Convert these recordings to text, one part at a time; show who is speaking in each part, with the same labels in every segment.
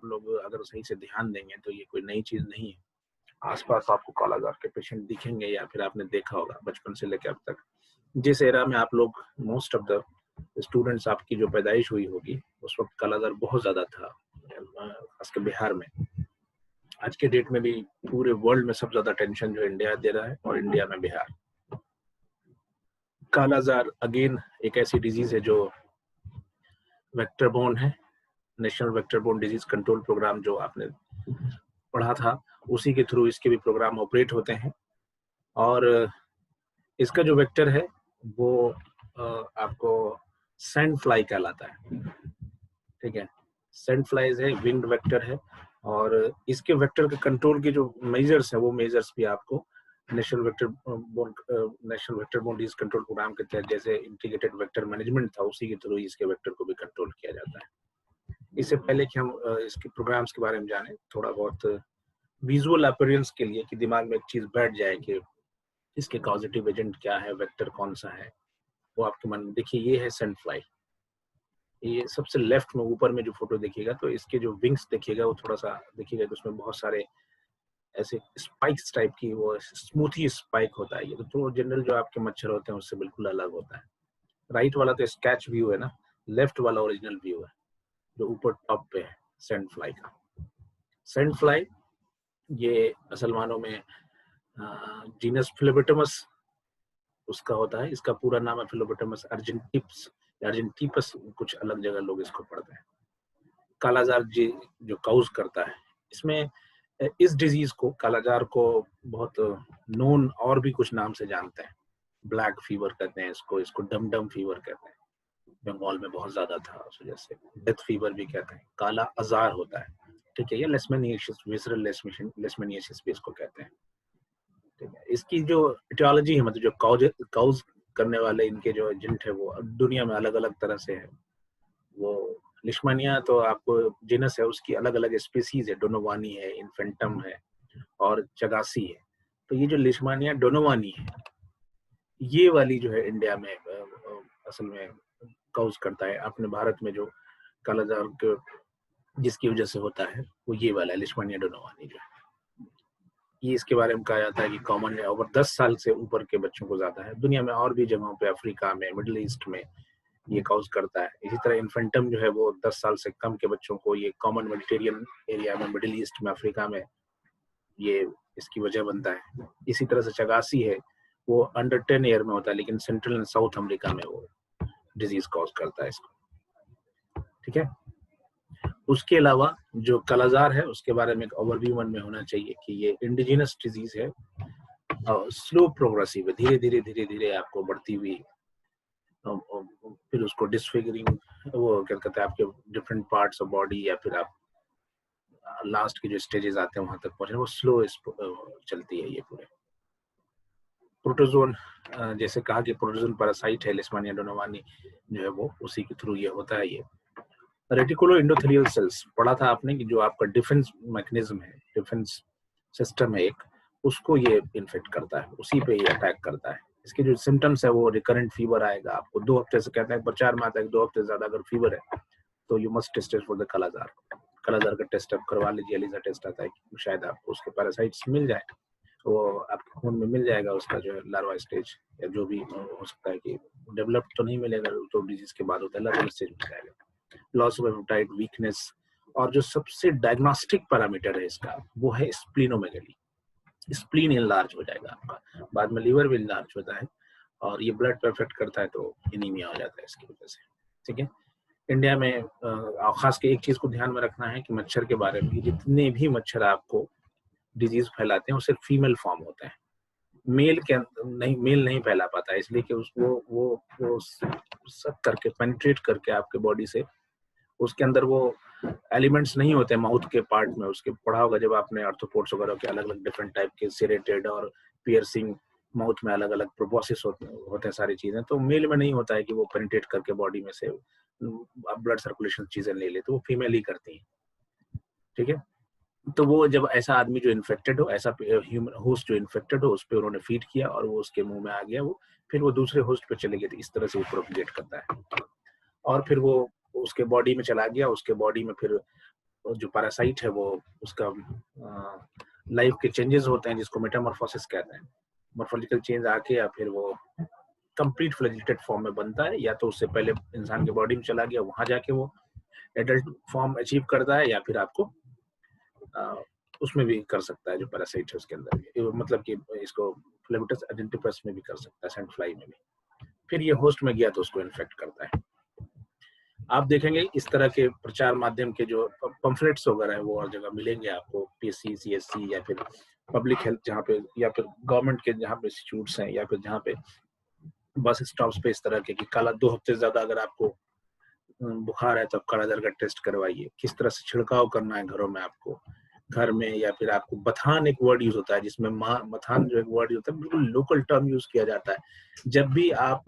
Speaker 1: आप लोग अगर सही से ध्यान देंगे तो ये कोई नई चीज नहीं है। आसपास आपको कालाजार के पेशेंट दिखेंगे या फिर आपने देखा होगा बचपन से लेकर अब तक। जिस एरा में आप लोग मोस्ट ऑफ द स्टूडेंट्स आपकी जो पैदाइश हुई होगी उस वक्त कालाजार बहुत ज्यादा था, खासकर बिहार में। आज के डेट में भी पूरे वर्ल्ड में सबसे ज्यादा टेंशन जो इंडिया दे रहा है और इंडिया में बिहार। कालाजार अगेन एक ऐसी डिजीज है जो वेक्टर बोर्न है। National vector borne disease control programme जो आपने पढ़ा था उसी के थ्रू इसके भी प्रोग्राम ऑपरेट होते हैं। और इसका जो वेक्टर है वो आपको सैंड फ्लाई कहलाता है। ठीक है, सैंड फ्लाइज है, विंड वेक्टर है। और इसके वेक्टर के कंट्रोल के जो मेजर्स है वो मेजर्स भी आपको national vector borne disease control programme के तहत जैसे इंटीग्रेटेड वेक्टर मैनेजमेंट था उसी के थ्रू इसके वेक्टर को भी कंट्रोल किया जाता है। इससे पहले कि हम इसके प्रोग्राम्स के बारे में जाने, थोड़ा बहुत विजुअल अपीयरेंस के लिए कि दिमाग में एक चीज बैठ जाए कि इसके कॉजेटिव एजेंट क्या है, वेक्टर कौन सा है, वो आपके मन में देखिए। ये है सैंड फ्लाई। ये सबसे लेफ्ट में ऊपर में जो फोटो देखिएगा तो इसके जो विंग्स देखिएगा वो थोड़ा सा देखिएगा तो उसमें बहुत सारे ऐसे स्पाइक्स टाइप की, वो स्मूथी स्पाइक होता है। ये तो जनरल जो आपके मच्छर होते हैं उससे बिल्कुल अलग होता है। राइट वाला तो स्केच व्यू है ना, लेफ्ट वाला ओरिजिनल व्यू है जो ऊपर टॉप पे है सैंड फ्लाई का। सैंड फ्लाई ये असल मानों में जीनस फिलोबेटमस उसका होता है। इसका पूरा नाम है फिलोबेटमस अर्जेंटिपस, कुछ अलग जगह लोग इसको पढ़ते हैं। कालाजार जी जो काउज करता है, इसमें इस डिजीज को, कालाजार को बहुत नोन और भी कुछ नाम से जानते हैं। ब्लैक फीवर कहते हैं इसको डम डम फीवर कहते हैं, बंगाल में बहुत ज्यादा था उस वजह से। डेथ फीवर भी कहते हैं, काला अजार होता है। ठीक है, ये लेशमैनियासिस, विसरल लेशमैनियासिस भी इसको कहते हैं। ठीक है, इसकी जो इटियोलॉजी है, मतलब जो काउज करने वाले इनके जो एजेंट है वो दुनिया में अलग अलग तरह से है। वो लिशमानिया तो आपको जीनस है, उसकी अलग अलग स्पीसीज है, डोनोवानी है, इन्फेंटम है और चगासी है। तो ये जो लिशमानिया डोनोवानी है ये वाली जो है इंडिया में असल में काउज करता है। अपने भारत में जो कालाजार के जिसकी वजह से होता है वो ये वाला है, लिशमानिया डोनोवानी जो है। ये इसके बारे में कहा जाता है कि कॉमन है, ओवर 10 साल से ऊपर के बच्चों को ज्यादा है। दुनिया में और भी जगहों पे, अफ्रीका में, मिडिल ईस्ट में ये काउज करता है। इसी तरह इन्फेंटम जो है वो 10 साल से कम के बच्चों को, ये कॉमन मेडिटेरियन एरिया में, मिडिल ईस्ट में, अफ्रीका में ये इसकी वजह बनता है। इसी तरह से चगासी है, वो अंडर 10 ईयर में होता है लेकिन सेंट्रल एंड साउथ अमेरिका में वो डिजीज कॉज करता है इसको। ठीक है, उसके अलावा जो कालाजार है उसके बारे में एक ओवरव्यू मन में होना चाहिए कि ये इंडिजिनस डिजीज है और स्लो प्रोग्रेसिव है, धीरे धीरे धीरे धीरे आपको बढ़ती हुई, फिर उसको डिसफिगरिंग, वो क्या कहते हैं, आपके डिफरेंट पार्ट्स ऑफ बॉडी या फिर आप लास्ट के जो स्टेजेस आते हैं वहां तक पहुंचने, वो स्लो चलती है ये पूरे। प्रोटोजोन, जैसे कहा कि प्रोटोजोन पैरासाइट है, लिशमानिया डोनोवानी जो है वो उसी के थ्रू ये होता है। ये रेटिकुलो एंडोथेलियल सेल्स पढ़ा था आपने कि जो आपका डिफेंस मैकेनिज्म है, डिफेंस सिस्टम है एक, उसको ये इन्फेक्ट करता है, उसी पे ये अटैक करता है। इसके जो सिम्टम्स है वो रिकरेंट फीवर आएगा आपको 2 हफ्ते से, कहते हैं पर 4 माह तक, 2 हफ्ते से ज्यादा अगर फीवर है तो you must test for the कालाजार। कालाजार का टेस्ट आप करवा लीजिए, एलिसा टेस्ट आता है कि शायद आपको उसके पैरासाइट्स मिल जाए, वो आपके खून में मिल जाएगा उसका जो है लार्वा स्टेज, या जो भी हो सकता है कि डेवलप तो नहीं मिलेगा, तो डिजीज के बाद होता है, लार्वा स्टेज मिल जाएगा। लॉस ऑफ एपेटाइट, वीकनेस, और जो सबसे डायग्नोस्टिक पैरामीटर है इसका वो है स्प्लीनोमेगली। स्प्लीन इनलार्ज हो जाएगा आपका, बाद में लीवर भी इनलार्ज होता है और ये ब्लड पे अफेक्ट करता है तो एनीमिया हो जाता है इसकी वजह से। ठीक है, इंडिया में खास के एक चीज को ध्यान में रखना है कि मच्छर के बारे में, जितने भी मच्छर आपको डिजीज फैलाते हैं वो सिर्फ फीमेल फॉर्म होते हैं, मेल नहीं फैला पाता है, इसलिए कि उसको वो सब करके पेनिट्रेट करके आपके बॉडी से, उसके अंदर वो एलिमेंट्स नहीं होते माउथ के पार्ट में। उसके पढ़ा होगा जब आपने आर्थ्रोपोड्स वगैरह के अलग अलग डिफरेंट टाइप के सेरेटेड और पियर्सिंग माउथ में अलग अलग प्रोसेस होते हैं सारी चीजें, तो मेल में नहीं होता है कि वो पेनिट्रेट करके बॉडी में से ब्लड सर्कुलेशन चीजें ले ले, तो वो फीमेल ही करती है। ठीक है, तो वो जब ऐसा आदमी जो इन्फेक्टेड हो, ऐसा ह्यूमन होस्ट जो इन्फेक्टेड हो, उस पर उन्होंने फीड किया और वो उसके मुंह में आ गया, वो फिर वो दूसरे होस्ट पे चले गए, तो इस तरह से वो प्रोपगेट करता है और फिर वो उसके बॉडी में चला गया, उसके बॉडी में फिर जो पैरासाइट है वो उसका लाइफ के चेंजेस होते हैं जिसको मेटामॉर्फोसिस कहते हैं। मॉर्फोलॉजिकल चेंज आके या फिर वो कंप्लीट फ्लैजिलेटेड फॉर्म में बनता है, या तो उससे पहले इंसान के बॉडी में चला गया, वहां जाके वो एडल्ट फॉर्म अचीव करता है, या फिर आपको उसमें भी कर सकता है जो पैरासाइट है उसके अंदर भी, मतलब कि इसको फ्लेमिटस एडेंटिपस में भी कर सकता है, सैंड फ्लाई में भी। फिर ये होस्ट में गया तो उसको इन्फेक्ट करता है। आप देखेंगे इस तरह के प्रचार माध्यम के जो पंफलेट्स वगैरह है वो और जगह मिलेंगे आपको, पीएससी, सीएससी या फिर पब्लिक हेल्थ जहाँ पे, या फिर गवर्नमेंट के जहाँ पे इंस्टीट्यूट्स हैं, या फिर जहाँ पे बस स्टॉप्स पे इस तरह के कि काला 2 हफ्ते से ज्यादा अगर आपको बुखार है तो आप कालाजार का टेस्ट करवाइए। किस तरह से छिड़काव करना है घरों में आपको, घर में, या फिर आपको बथान एक वर्ड यूज होता है जिसमें मथान जो एक वर्ड होता है बिल्कुल लोकल टर्म यूज किया जाता है। जब भी आप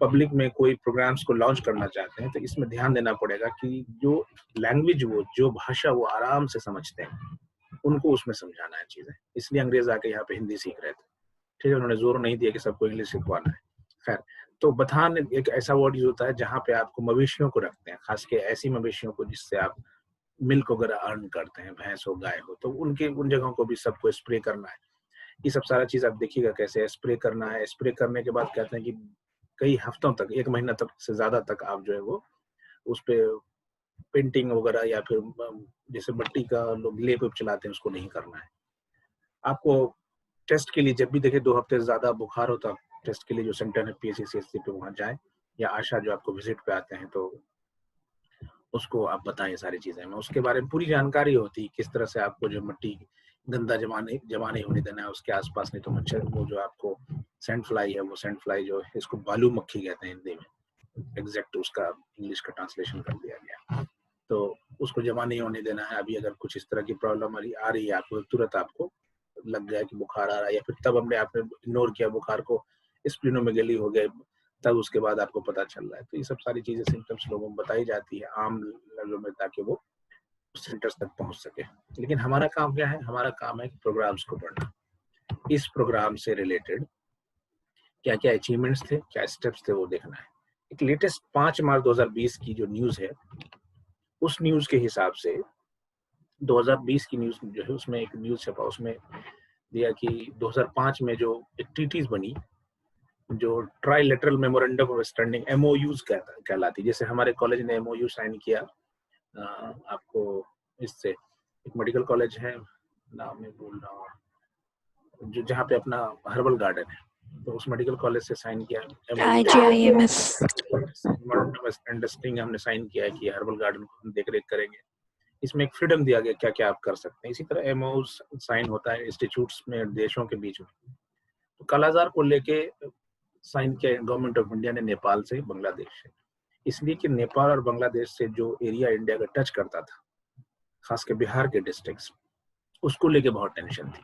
Speaker 1: पब्लिक में कोई प्रोग्राम्स को लॉन्च करना चाहते हैं तो इसमें ध्यान देना पड़ेगा कि जो लैंग्वेज, वो जो भाषा वो आराम से समझते हैं उनको उसमें समझाना है चीजें। इसलिए अंग्रेज आके यहाँ पे हिंदी सीख रहे थे, ठीक है, उन्होंने जोर नहीं दिया कि सबको इंग्लिश सिखवाना है। खैर, तो बथान एक ऐसा वर्ड यूज होता है जहाँ पे आपको मवेशियों को रखते हैं, खास के ऐसी मवेशियों को जिससे आप मिल्क वगैरह अर्न करते हैं, भैंस हो, गाय हो, तो उनके उन जगहों को भी सबको स्प्रे करना है। ये सब सारा चीज आप देखिएगा कैसे स्प्रे करना है। स्प्रे करने के बाद कहते हैं कि कई हफ्तों तक, 1 महीना तक से ज्यादा तक आप जो है वो उस पे पेंटिंग वगैरह या फिर जैसे मिट्टी का लोग लेप वेप चलाते हैं उसको नहीं करना है। आपको टेस्ट के लिए जब भी देखे 2 हफ्ते से ज्यादा बुखार हो तो आप टेस्ट के लिए जो सेंटर है पीएचसी सीएचसी पे वहां जाएं, या आशा जो आपको विजिट पे आते हैं तो उसको आप बताएं सारी चीजें। में उसके बारे में पूरी जानकारी होती है, किस तरह से आपको जो मिट्टी गंदा जमा नहीं होने देना है उसके आसपास, नहीं तो मच्छर, वो जो आपको सैंड फ्लाई है, वो सैंड फ्लाई जो है इसको बालू मक्खी कहते हैं हिंदी में, एग्जैक्ट उसका इंग्लिश का ट्रांसलेशन कर दिया गया, तो उसको जमा नहीं होने देना है। अभी अगर कुछ इस तरह की प्रॉब्लम आ रही है आपको, तुरंत आपको लग गया कि बुखार आ रहा है, या फिर तब आपने इग्नोर किया बुखार को, स्प्लिनोमेगेली हो गया, तब उसके बाद आपको पता चल रहा है। तो ये सब सारी चीजें सिम्टम्स लोगों को बताई जाती है आम लेवल में, ताकि वो सेंटर्स तक पहुंच सके। लेकिन हमारा काम क्या है? हमारा काम है प्रोग्राम्स को पढ़ना, इस प्रोग्राम से रिलेटेड क्या क्या अचीवमेंट्स थे, क्या स्टेप्स थे, वो देखना है। एक लेटेस्ट 5 मार्च 2020 की जो न्यूज है, उस न्यूज के हिसाब से 2020 की न्यूज जो है उसमें एक न्यूज छपा, उसमें दिया कि 2005 में जो एक ट्रीटीज बनी, जो trilateral memorandum of understanding, MoUs कहलाती, जैसे हमारे कॉलेज ने एमओयू साइन किया आपको इससे, एक मेडिकल कॉलेज है, नाम मैं भूल रहा हूँ, जो जहाँ पे अपना हर्बल गार्डन है, तो उस मेडिकल कॉलेज से साइन किया
Speaker 2: IGIMS
Speaker 1: अंडरस्टैंडिंग हमने साइन किया है कि हर्बल गार्डन को हम देख रेख करेंगे। इसमें एक फ्रीडम दिया गया क्या क्या आप कर सकते हैं। इसी तरह एमओ साइन होता है इंस्टीट्यूट्स में, देशों के बीच में। तो कालाजार को लेके साइन किया गवर्नमेंट ऑफ इंडिया ने नेपाल से, बांग्लादेश से, इसलिए कि नेपाल और बांग्लादेश से जो एरिया इंडिया का टच करता था, खास के बिहार के डिस्ट्रिक्ट्स, उसको लेके बहुत टेंशन थी।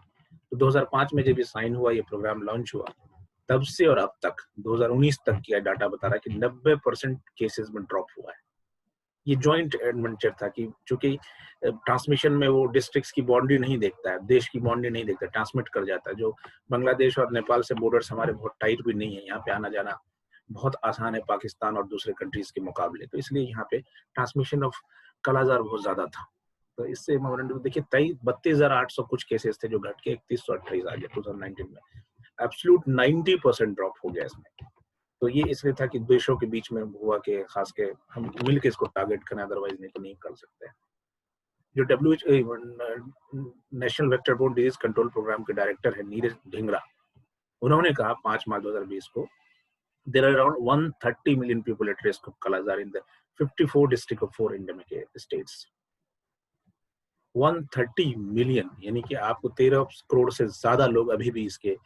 Speaker 1: तो 2005 में जब ये साइन हुआ, ये प्रोग्राम लॉन्च हुआ, तब से और अब तक 2019 तक की डाटा बता रहा है कि 90% केसेस में ड्रॉप हुआ है। ये जॉइंट एडवेंचर था कि चूंकि ट्रांसमिशन में वो डिस्ट्रिक्ट्स की बाउंड्री नहीं देखता है, देश की बाउंड्री नहीं देखता, ट्रांसमिट कर जाता है। जो बांग्लादेश और नेपाल से बॉर्डर्स हमारे बहुत टाइट भी नहीं है, यहाँ पे आना जाना बहुत आसान है पाकिस्तान और दूसरे कंट्रीज के मुकाबले, तो इसलिए यहाँ पे ट्रांसमिशन ऑफ कालाजार बहुत ज्यादा था। तो इससे मेमोरेंडम देखिए 32,800 कुछ केसेस थे जो घट के 3128 आ गए 2019 में। एब्सोल्यूट 90% ड्रॉप हो गया इसमें। तो ये इसलिए था कि देशों के बीच में हुआ कि खास के हम मिलकर इसको टारगेट करें, अदरवाइज नहीं तो नहीं कर सकते। जो national vector borne disease control programme के डायरेक्टर है नीरज ढींगरा, उन्होंने कहा 5 मार्च 2020 को, there are around 130 million people at risk of Kala-Azar in the 54 district of 4 endemic states. 130 million, यानी कि आपको 13 करोड़ से ज्यादा लोग अभी भी इसके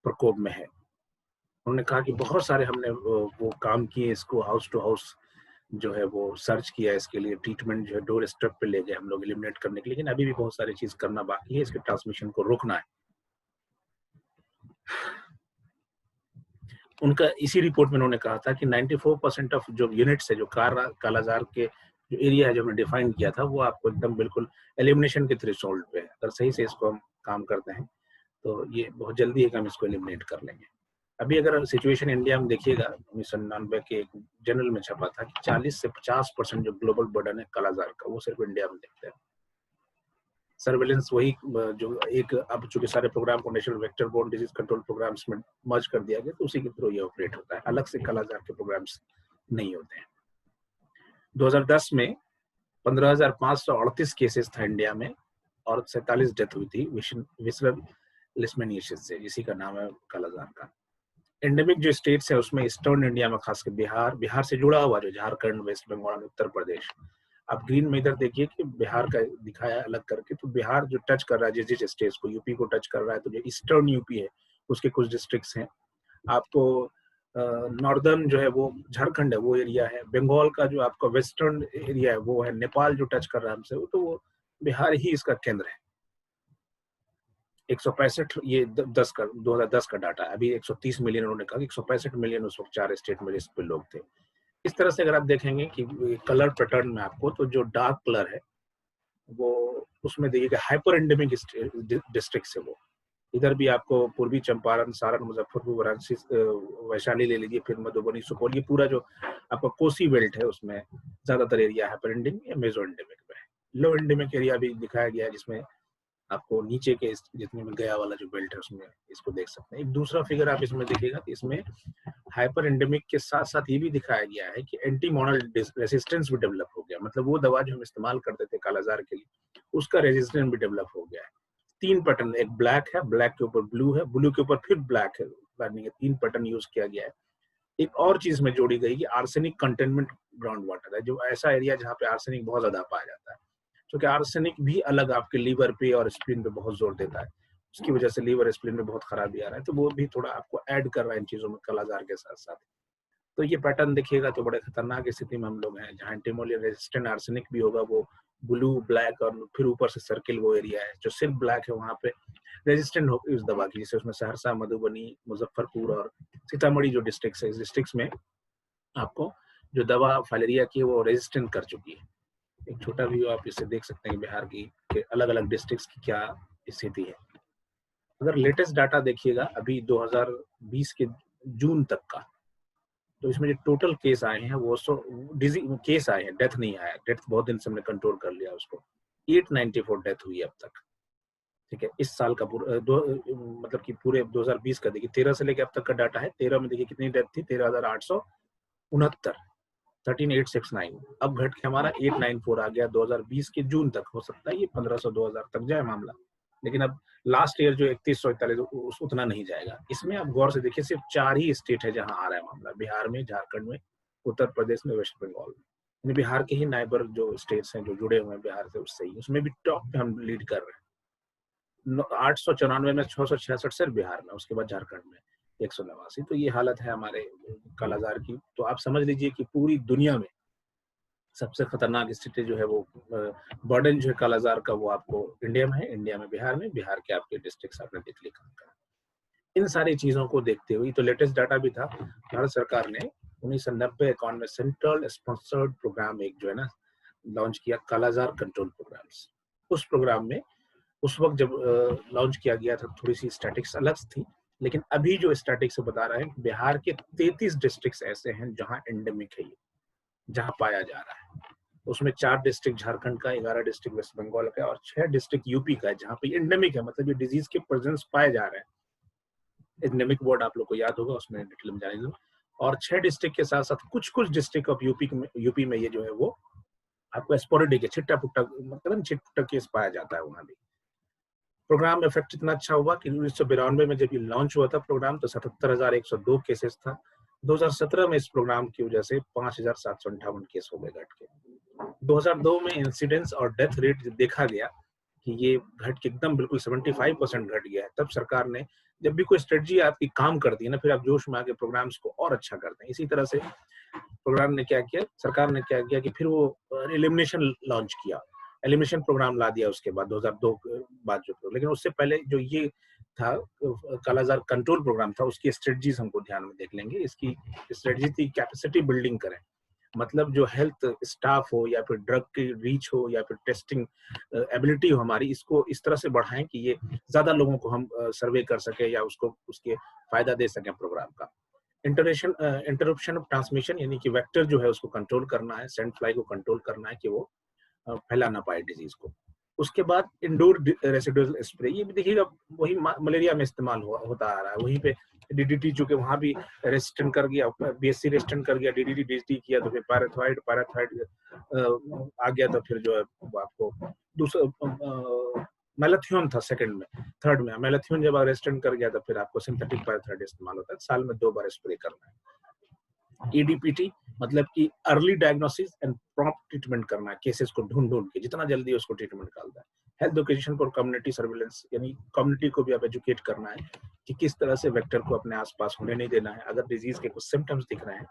Speaker 1: प्रकोप में है। उन्होंने कहा कि बहुत सारे हमने वो काम किए, इसको हाउस टू हाउस जो है वो सर्च किया, इसके लिए ट्रीटमेंट जो है डोर स्टेप पे ले गए हम लोग एलिमिनेट करने के लिए, लेकिन अभी भी बहुत सारी चीज करना बाकी है, इसके ट्रांसमिशन को रोकना है। उनका इसी रिपोर्ट में उन्होंने कहा था कि 94% ऑफ जो यूनिट्स है, जो कालाजार के जो एरिया है जो हमने डिफाइन किया था, वो आपको एकदम बिल्कुल एलिमिनेशन के थ्रेशोल्ड पे है। अगर सही से इसको हम काम करते हैं तो ये बहुत जल्दी है कि हम इसको एलिमिनेट कर लेंगे। अभी अगर सिचुएशन इंडिया में देखिएगा, 1999 के एक जर्नल में छपा था कि 40 से 50% जो ग्लोबल बर्डन है कालाजार का, वो सिर्फ इंडिया में देखते हैं। सर्वेलेंस वही जो एक, अब चूंकि सारे प्रोग्राम को national vector borne disease control programmes में मर्ज कर दिया गया, तो उसी के थ्रू ये ऑपरेट होता है, अलग से कालाजार के प्रोग्राम्स नहीं होते हैं। 2010 में 15,538 केसेस था इंडिया में और 47 डेथ हुई थी विसरल लिस्मेनियसिस से, इसी का नाम है कालाजार का। एंडेमिक जो स्टेट्स है उसमें ईस्टर्न इंडिया में खासकर बिहार से जुड़ा हुआ जो झारखंड, वेस्ट बंगाल, उत्तर प्रदेश, आप ग्रीन में इधर देखिए कि बिहार का दिखाया अलग करके, तो बिहार जो टच कर रहा है जिस स्टेट्स को, यूपी को टच कर रहा है, तो जो ईस्टर्न यूपी है उसके कुछ डिस्ट्रिक्ट्स हैं। आपको नॉर्दर्न जो है वो झारखंड है, वो एरिया है। बंगाल का जो आपका वेस्टर्न एरिया है वो है, नेपाल जो टच कर रहा है हमसे, तो वो बिहार ही इसका केंद्र है। 165, ये 2010 का डाटा है। अभी 130 मिलियन, उन्होंने कहा 165 मिलियन उस वक्त 4 स्टेट में लिस्ट पे लोग थे। इस तरह से अगर आप देखेंगे कि कलर पैटर्न में आपको, तो जो डार्क कलर है वो उसमें देखिएगा हाइपर एंडेमिक डिस्ट्रिक्ट है वो। इधर भी आपको पूर्वी चंपारण, सारण, मुजफ्फरपुर, वाराणसी, वैशाली ले लीजिए, फिर मधुबनी, सुपौल, ये पूरा जो आपका कोसी बेल्ट है उसमें ज्यादातर एरिया हाइपर एंडेमिक या मेजो एंडेमिक में है। लो एंडेमिक एरिया भी दिखाया गया है, जिसमें आपको नीचे के जितने में गया वाला जो बेल्ट है उसमें इसको देख सकते हैं। एक दूसरा फिगर आप इसमें देखिएगा कि इसमें हाइपर एंडेमिक के साथ साथ ये भी दिखाया गया है कि एंटी मोनल रेसिस्टेंस भी डेवलप हो गया, मतलब वो दवा जो हम इस्तेमाल करते थे कालाजार के लिए उसका रेजिस्टेंस भी डेवलप हो गया है। 3 पैटर्न, एक ब्लैक है, ब्लैक के ऊपर ब्लू है, ब्लू के ऊपर फिर ब्लैक है, 3 पैटर्न यूज किया गया है। एक और चीज में जोड़ी गई कि आर्सेनिक कंटेनमेंट ग्राउंड वाटर है, जो ऐसा एरिया जहाँ पे आर्सेनिक बहुत ज्यादा पाया जाता है, क्योंकि आर्सेनिक भी अलग आपके लीवर पे और स्प्लीन पे बहुत जोर देता है, उसकी वजह से लीवर स्प्लीन में बहुत खराबी आ रहा है, तो वो भी थोड़ा आपको ऐड कर रहा है इन चीजों में कालाजार के साथ साथ। तो ये पैटर्न देखिएगा तो बड़े खतरनाक स्थिति में हम लोग हैं, जहाँ एंटीमोनियल रेजिस्टेंट आर्सेनिक भी होगा, वो ब्लू, ब्लैक और फिर ऊपर से सर्किल वो एरिया है जो सिर्फ ब्लैक है, वहाँ पे रेजिस्टेंट होगी उस दवा की, जैसे उसमें सहरसा, मधुबनी, मुजफ्फरपुर और सीतामढ़ी जो डिस्ट्रिक्ट है, इस डिस्ट्रिक्ट में आपको जो दवा फाइलेरिया की वो रेजिस्टेंट कर चुकी है। एक छोटा व्यू आप इसे देख सकते हैं बिहार की के अलग अलग डिस्ट्रिक्ट्स की क्या स्थिति है। अगर लेटेस्ट डाटा देखिएगा अभी 2020 के जून तक का, तो इसमें जो टोटल केस आए हैं वो केस आए हैं, डेथ नहीं आया, डेथ बहुत दिन से हमने कंट्रोल कर लिया उसको। 894 डेथ हुई अब तक, ठीक है। इस साल का मतलब कि पूरे 2020 का देखिए, 13 से लेकर अब तक का डाटा है। 13 में देखिए कितनी डेथ थी, 13,869, 13,869। अब घट के हमारा 894 आ गया 2020 के जून तक। हो सकता है ये 1,500 2,000 तक जाए मामला, लेकिन अब लास्ट ईयर जो 3141 उतना नहीं जाएगा। इसमें आप गौर से देखिए, सिर्फ 4 ही स्टेट है जहां आ रहा है मामला, बिहार में, झारखंड में, उत्तर प्रदेश में, वेस्ट बंगाल में। बिहार के ही नाइबर जो स्टेट्स हैं जो जुड़े हुए हैं बिहार से, उससे ही, उसमें भी टॉप पे हम लीड कर रहे हैं। 894 में 666 सिर्फ बिहार में, उसके बाद झारखंड में 189। तो ये हालत है हमारे कालाजार की। तो आप समझ लीजिए कि पूरी दुनिया में सबसे खतरनाक स्थिति जो है वो बर्डन जो है कालाजार का, वो आपको इंडिया में है, इंडिया में बिहार में, बिहार के आपके डिस्ट्रिक्ट आपने देख लिखा। इन सारी चीजों को देखते हुए तो लेटेस्ट डाटा भी था, भारत सरकार ने 1990-91 में सेंट्रल स्पॉन्सर्ड प्रोग्राम एक जो है ना लॉन्च किया, कालाजार कंट्रोल प्रोग्राम्स। उस प्रोग्राम में उस वक्त जब लॉन्च किया गया था, थोड़ी सी स्टैटिक्स अलग थी, लेकिन अभी जो स्टैटिक्स बता रहे हैं, बिहार के 33 डिस्ट्रिक्ट ऐसे हैं जहां एंडेमिक है, जहां पाया जा रहा है। उसमें 4 डिस्ट्रिक्ट झारखंड का, 11 डिस्ट्रिक्ट वेस्ट बंगाल का और 6 डिस्ट्रिक्ट यूपी का है, जहां पे एंडेमिक है, मतलब ये डिजीज के प्रेजेंस पाए जा रहे हैं। एंडेमिक वर्ड आप लोग को याद होगा, उसमें डिटेल में जानेंगे। और 6 डिस्ट्रिक्ट के साथ साथ कुछ डिस्ट्रिक्ट ऑफ यूपी में ये जो है वो आपको स्पोरेडिक है, छिट्टा पुट्टा, मतलब छिट्टा केस पाया जाता है वहां भी। प्रोग्राम इफेक्ट इतना अच्छा हुआ कि 1992 में जब ये लॉन्च हुआ था प्रोग्राम, तो 77,102 केसेस था। 2017 में इस प्रोग्राम की वजह से 5,758 केस हो गए घट के। 2002 में इंसिडेंस और डेथ रेट देखा गया कि ये घट के एकदम बिल्कुल 75% घट गया है। तब सरकार ने, जब भी कोई स्ट्रेटजी आपकी काम करती है ना, फिर आप जोश में आके प्रोग्राम्स को और अच्छा करते हैं। इसी तरह से प्रोग्राम ने क्या किया, सरकार ने क्या किया कि फिर वो एलिमिनेशन लॉन्च किया, एलिमिनेशन प्रोग्राम ला दिया उसके बाद 2002 के बाद जो। लेकिन उससे पहले जो ये था कालाजार कंट्रोल प्रोग्राम था, उसकी स्ट्रेटजीज हमको ध्यान में देख लेंगे। इसकी स्ट्रेटजी थी कैपेसिटी बिल्डिंग करें, मतलब जो हेल्थ स्टाफ हो या फिर ड्रग की रीच हो या फिर टेस्टिंग एबिलिटी हो हमारी, इसको इस तरह से बढ़ाएं कि ये ज्यादा लोगों को हम सर्वे कर सके या उसको उसके फायदा दे सकें प्रोग्राम का। इंटरप्शन ऑफ ट्रांसमिशन यानी कि वेक्टर जो है उसको कंट्रोल करना है, सेंट फ्लाई को कंट्रोल करना है कि वो फैला ना पाए डिजीज को। उसके बाद इंडोर रेसिडुअल स्प्रे, ये भी देखिएगा वही मलेरिया में इस्तेमाल होता आ रहा है, वहीं पे डीडीटी चूंकि वहां भी रेजिस्टेंट कर गया, बीएससी रेजिस्टेंट कर गया, डीडीटी डीडीटी किया तो फिर पैराथाइड आ गया, तो फिर जो है आपको दूसरा मैलाथियोन था सेकंड में, थर्ड में मैलाथियोन जब रेजिस्टेंट कर गया तो फिर आपको सिंथेटिक पैराथाइड इस्तेमाल होता है, साल में 2 बार स्प्रे करना है। ईडीपीटी मतलब कि early diagnosis and prompt treatment करना है, केसेस को ढूंढ के जितना जल्दी उसको ट्रीटमेंट निकालता है। Health education for community surveillance, यानी कम्युनिटी को भी आप एजुकेट करना है कि किस तरह से वेक्टर को अपने आसपास होने नहीं देना है, अगर डिजीज के कुछ सिम्टम्स दिख रहे हैं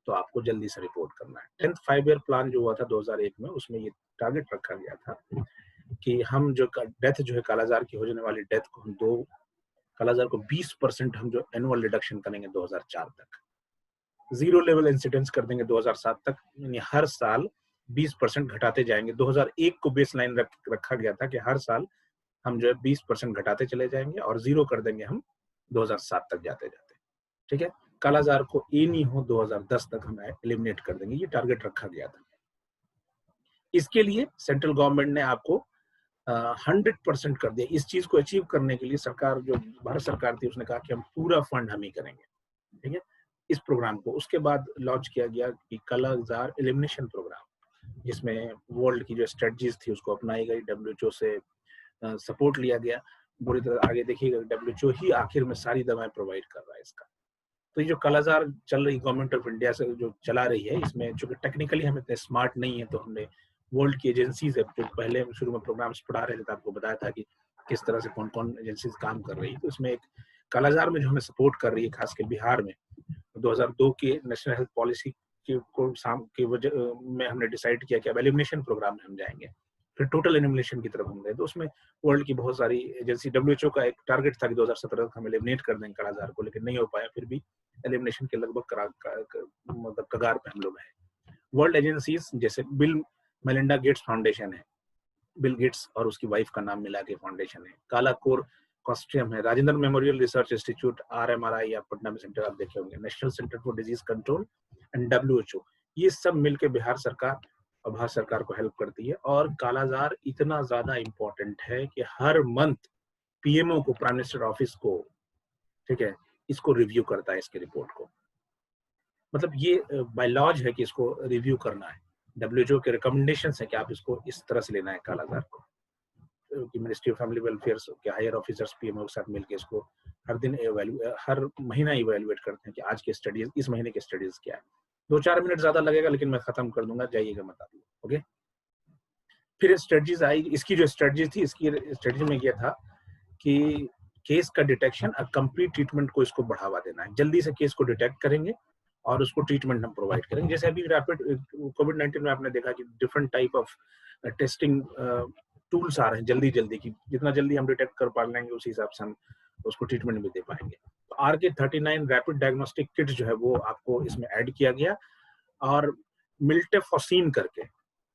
Speaker 1: तो आपको जल्दी से रिपोर्ट करना है। 10th 5 ईयर प्लान जो हुआ था 2001 में, उसमें ये टारगेट रखा गया था कि हम जो डेथ जो है कालाजार की होने वाली डेथ को हम कालाजार को 20% हम जो एनुअल रिडक्शन करेंगे 2004 तक, 0 लेवल इंसिडेंस कर देंगे 2007 तक, यानी हर साल 20% घटाते जाएंगे। 2001 को बेस लाइन रखा गया था कि हर साल हम जो है 20% घटाते चले जाएंगे और 0 कर देंगे हम 2007 तक जाते जाते। ठीक है, कालाजार को ए नहीं हो 2010 तक हम एलिमिनेट कर देंगे, ये टारगेट रखा गया था। इसके लिए सेंट्रल गवर्नमेंट ने आपको 100% कर दिया। इस चीज को अचीव करने के लिए सरकार, जो भारत सरकार थी, उसने कहा कि हम पूरा फंड हम ही करेंगे। ठीक है, इस प्रोग्राम को उसके बाद लॉन्च किया गया कि कालाजार एलिमिनेशन प्रोग्राम, जिसमें वर्ल्ड की जो स्ट्रेटजीज थी उसको अपनाई गई, डब्ल्यूएचओ से सपोर्ट लिया गया बुरी तरह। आगे देखिएगा डब्ल्यूएचओ ही आखिर में सारी दवाएं प्रोवाइड कर रहा है इसका। तो ये जो कालाजार चल रही गवर्नमेंट ऑफ इंडिया से जो चला रही है, इसमें चूंकि टेक्निकली हम इतने स्मार्ट नहीं है, तो हमने वर्ल्ड की एजेंसीज है जो पहले शुरू में प्रोग्राम्स पढ़ा रहे थे तो आपको बताया था कि किस तरह से कौन कौन एजेंसीज काम कर रही है। तो इसमें एक कालाजार में जो हमें सपोर्ट कर रही है, खासकर बिहार में 2002 के नेशनल हेल्थ पॉलिसी की वजह में हमने डिसाइड किया कि अब एलिमिनेशन प्रोग्राम में हम जाएंगे, फिर टोटल एलिमिनेशन की तरफ हम गए। तो उसमें वर्ल्ड की बहुत सारी एजेंसी, डब्ल्यूएचओ का एक टारगेट था कि 2017 तक हम एलिमिनेट कर देंगे कालाजार को, लेकिन नहीं हो पाया, फिर भी एलिमिनेशन के लगभग मतलब कगार पे हम लोग हैं। वर्ल्ड एजेंसीज जैसे बिल मेलिंडा गेट्स फाउंडेशन है, बिल गेट्स और उसकी वाइफ का नाम मिला के फाउंडेशन है, काला कोर कॉस्ट्रियम है, Rajendra memorial research institute RMRI या पटना में सेंटर आप देखे होंगे, national centre for disease control and WHO, ये सब मिलकर बिहार सरकार और भारत सरकार को हेल्प करती है। और कालाजार इतना ज्यादा इंपॉर्टेंट है कि हर मंथ पीएमओ को, प्राइम मिनिस्टर ऑफिस को, ठीक है, इसको रिव्यू करता है, इसके रिपोर्ट को। मतलब ये बाय लॉज है कि इसको रिव्यू करना है, डब्ल्यूएचओ के रिकमेंडेशन है कि आप इसको इस तरह से लेना है कालाजार को, कि मिनिस्ट्री ऑफ फैमिली वेलफेयर के हायर ऑफिसर्स पीएमओ के साथ मिलकर इसको हर दिन हर महीना इवेल्युएट करते हैं कि आज के स्टडीज, इस महीने के स्टडीज क्या है। 2-4 मिनट ज्यादा लगेगा लेकिन मैं खत्म कर दूंगा, जाइएगा मत आप लोग। ओके, फिर स्ट्रेटजीज आई। इसकी जो स्ट्रेटजी थी, इसकी स्ट्रेटजी में यह था कि केस का डिटेक्शन और कंप्लीट ट्रीटमेंट को इसको बढ़ावा देना है, जल्दी से केस को डिटेक्ट करेंगे और उसको ट्रीटमेंट हम प्रोवाइड करेंगे। जैसे अभी रैपिड कोविड-19 में आपने देखा कि different type of testing tools आ रहे हैं जल्दी की, जितना जल्दी हम डिटेक्ट कर पा लेंगे उसी हिसाब से हम उसको ट्रीटमेंट भी दे पाएंगे। तो RK39 रैपिड डायग्नोस्टिक किट जो है वो आपको इसमें ऐड किया गया, और मिल्टेफोसिन करके,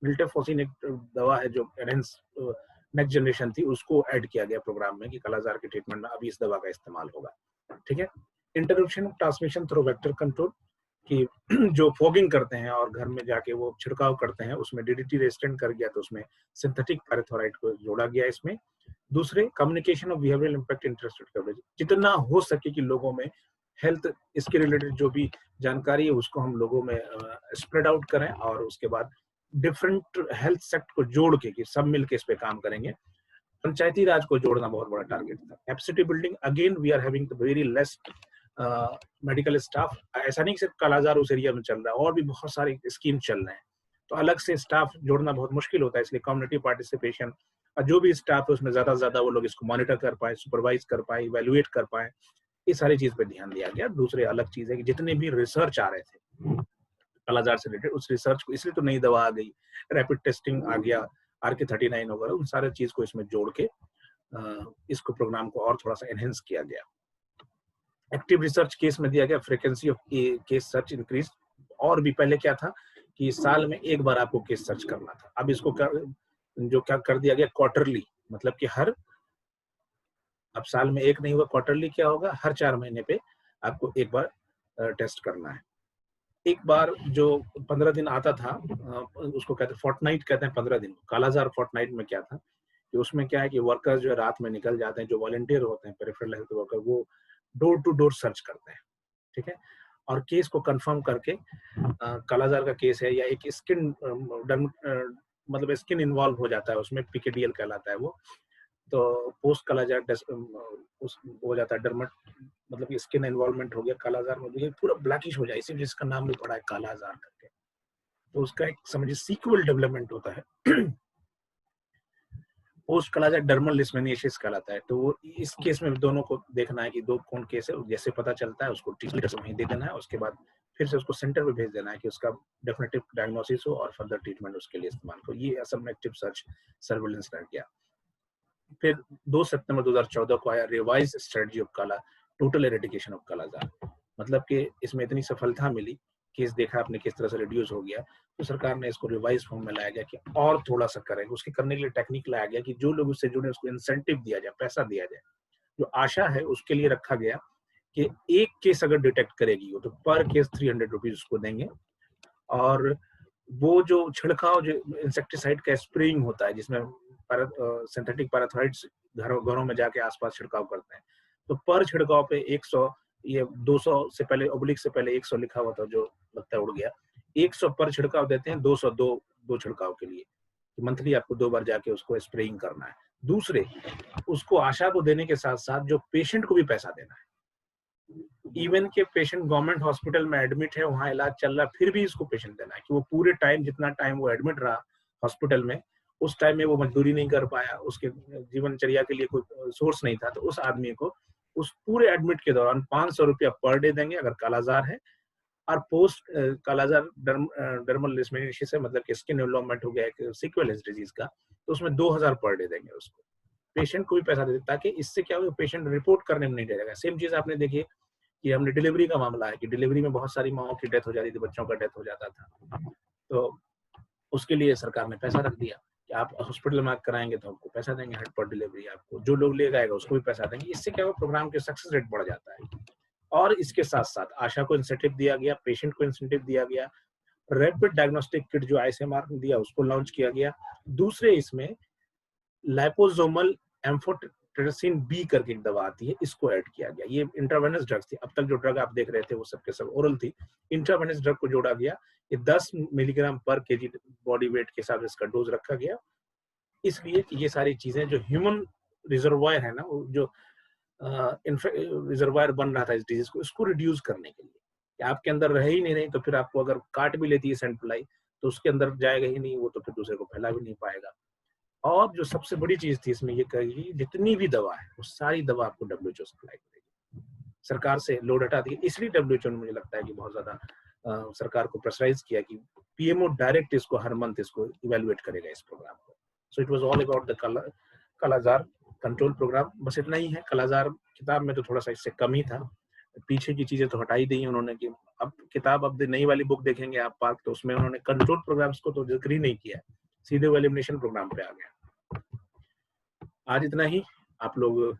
Speaker 1: मिल्टेफोसिन एक दवा है जो नेक्स्ट जनरेशन थी, उसको ऐड किया गया प्रोग्राम में कि कालाजार के ट्रीटमेंट में अभी इस दवा का इस्तेमाल होगा। ठीक है, interruption of transmission through vector control, कि जो फॉगिंग करते हैं और घर में जाके वो छिड़काव करते हैं, उसमें डीडीटी रेजिस्टेंट कर गया तो उसमें सिंथेटिक पैराथोराइड को जोड़ा गया इसमें। दूसरे, communication of behavioural impact interested coverage, जितना हो सके कि लोगों में हेल्थ इसके रिलेटेड जो भी जानकारी है उसको हम लोगों में स्प्रेड आउट करें, और उसके बाद डिफरेंट हेल्थ सेक्टर को जोड़ के कि सब मिलके इस पे काम करेंगे। पंचायती राज को जोड़ना बहुत बड़ा टारगेट था। Capacity building, again we are having the very less medical staff. ऐसा नहीं सिर्फ कालाजार उस एरिया में चल रहा है, और भी बहुत सारे स्कीम चल रहे हैं, तो अलग से स्टाफ जोड़ना बहुत मुश्किल होता है, इसलिए कम्युनिटी पार्टिसिपेशन, और जो भी स्टाफ है उसमें ज्यादा से ज्यादा वो लोग इसको मॉनिटर कर पाए, सुपरवाइज कर पाए, इवेल्युएट कर पाए, ये सारी चीज पे ध्यान दिया गया। दूसरे अलग चीज है कि जितने भी रिसर्च आ रहे थे कालाजार से रिलेटेड, उस रिसर्च को, इसलिए तो नई दवा आ गई, रैपिड टेस्टिंग आ गया, RK39 वगैरह, उन सारे चीज को इसमें जोड़ के इसको प्रोग्राम को और थोड़ा सा एनहेंस किया गया। एक्टिव रिसर्च केस में दिया गया, frequency of case search increase. और भी पहले क्या था कि साल में एक बार आपको केस सर्च करना था। अब इसको क्या कर दिया गया, क्वार्टरली, मतलब कि अब साल में एक नहीं हुआ, क्वार्टरली क्या होगा, हर 4 महीने पे आपको एक बार टेस्ट करना है। एक बार जो 15 दिन आता था, उसको कहते हैं फोर्टनाइट, कहते हैं 15 दिन। कालाजार फोर्टनाइट में क्या था कि उसमें क्या है कि वर्कर्स जो है रात में निकल जाते हैं, जो वॉलंटियर होते हैं पेरिफेरल हेल्थ वर्कर, वो डोर टू डोर सर्च करते हैं, ठीक है, और केस को कंफर्म करके कालाजार का केस है या एक स्किन मतलब स्किन इन्वॉल्व हो जाता है उसमें, पीकेडीएल कहलाता है वो, तो पोस्ट कालाजार उस हो जाता है डर्मट, मतलब कि स्किन इन्वॉल्वमेंट हो गया कालाजार में, ये पूरा ब्लैकिश हो जाए, इसीलिए इसका नाम भी पड़ा है कालाजार करके। तो उसका एक समझिए सीक्वल डेवलपमेंट होता है पोस्ट कालाजार डर्मल लिस्मेनियासिस कहलाता है। तो वो इस केस में दोनों को देखना है कि दो कौन केस है, जैसे पता चलता है उसको ट्रीटमेंट वहीं दे देना है, उसके बाद फिर से उसको सेंटर पे भेज देना है कि उसका डेफिनेटिव डायग्नोसिस हो और फर्दर ट्रीटमेंट उसके लिए इस्तेमाल हो। ये असम में एक्टिव सर्च सर्विलेंस रह गया। फिर 2 सितंबर 2014 को आया रिवाइज स्ट्रेटजी ऑफ काला, टोटल एरेडिकेशन ऑफ कालाजार, मतलब कि इसमें इतनी सफलता मिली, केस देखा आपने किस तरह से रिड्यूस हो गया, तो सरकार ने इसको रिवाइज फॉर्म में लाया गया कि और थोड़ा सा करेंगे। उसके करने के लिए टेक्निक लाया गया कि जो लोग उससे जुड़े उसको इंसेंटिव दिया जाए, पैसा दिया जाए। जो आशा है उसके लिए रखा गया कि एक केस अगर डिटेक्ट करेगी तो पर केस 300 रुपीज उसको देंगे, और वो जो छिड़काव, जो इंसेक्टिसाइड का स्प्रेइंग होता है जिसमें सिंथेटिक पैराथ्राइड्स घरों में जाके आसपास छिड़काव करते हैं, तो पर छिड़काव पे 100, ये 200 से पहले ऑब्लिक से पहले 100 लिखा हुआ था, जो लगता है उड़ गया, 100 पर छिड़काव देते हैं, 200 दो छिड़काव के लिए, मंथली आपको 2 बार जाके उसको स्प्रेइंग करना है। दूसरे, उसको आशा को देने के साथ साथ जो पेशेंट को भी पैसा देना है। इवन के पेशेंट गवर्नमेंट हॉस्पिटल में एडमिट है, वहां इलाज चल रहा है, फिर भी इसको पेशेंट देना है कि वो पूरे टाइम, जितना टाइम वो एडमिट रहा हॉस्पिटल में, उस टाइम में वो मजदूरी नहीं कर पाया, उसके जीवनचर्या के लिए कोई सोर्स नहीं था, तो उस आदमी को उस पूरे एडमिट के दौरान 500 रुपया पर डे देंगे अगर कालाजार है, और पोस्ट कालाजार डर्मल लिस्मेनियासिस है, मतलब कि स्किन डेवलपमेंट हो गया एक सीक्वल इस डिजीज का, तो उसमें 2000 पर डे देंगे उसको। पेशेंट को भी पैसा देते, ताकि इससे क्या हो, पेशेंट रिपोर्ट करने में नहीं डरेगा। सेम चीज आपने देखी कि हमने डिलीवरी का मामला है कि डिलीवरी में बहुत सारी माओं की डेथ हो जाती थी, बच्चों का डेथ हो जाता था, तो उसके लिए सरकार ने पैसा रख दिया कि आप हॉस्पिटल में कराएंगे तो आपको पैसा देंगे, हेड पर डिलीवरी आपको, जो लोग ले जाएगा उसको भी पैसा देंगे। इससे क्या होगा, प्रोग्राम के सक्सेस रेट बढ़ जाता है। और इसके साथ साथ आशा को इंसेंटिव दिया गया, पेशेंट को इंसेंटिव दिया गया, रैपिड डायग्नोस्टिक किट जो आईसीएमआर ने दिया उसको लॉन्च किया गया। दूसरे, इसमें लाइपोसोमल एम्फोटेरेसिन बी करके एक दवा आती है, इसको ऐड किया गया। ये इंट्रावेनस ड्रग्स थी, अब तक जो ड्रग आप देख रहे थे वो सबके सब ओरल थी, इंट्रावेनस ड्रग को जोड़ा गया। ये 10 मिलीग्राम पर केजी बॉडी वेट के हिसाब से इसका डोज रखा गया, इसलिए कि ये सारी चीजें जो ह्यूमन रिजर्वायर है ना, वो जो रिजर्वायर बन रहा था इस डिजीज को, इसको रिड्यूस करने के लिए, कि आपके अंदर रह ही नहीं रही, तो फिर आपको अगर काट भी लेती है सेंट फ्लाई तो उसके अंदर जाएगा ही नहीं वो, तो फिर दूसरे को फैला भी नहीं पाएगा। और जो सबसे बड़ी चीज थी इसमें, ये कही जितनी भी दवा है वो सारी दवा आपको डब्ल्यूएचओ सप्लाई करेगी, सरकार से लोड हटा दी। इसलिए डब्ल्यूएचओ ने, मुझे लगता है कि बहुत ज्यादा सरकार को प्रेशराइज किया कि पीएमओ डायरेक्ट इसको हर मंथ इसको इवेलुएट करेगा इस प्रोग्राम को। So it was all about the kalazar control programme. बस इतना ही है। कालाजार किताब में तो थोड़ा सा इससे कम ही था, पीछे की चीजें तो हटा ही दी उन्होंने, कि अब किताब, अब नई वाली बुक देखेंगे आप पार्क, तो उसमें उन्होंने कंट्रोल प्रोग्राम्स को तो जिक्र ही नहीं किया, सीधे वो एलिमिनेशन प्रोग्राम पे आ गया। आज इतना ही। आप लोग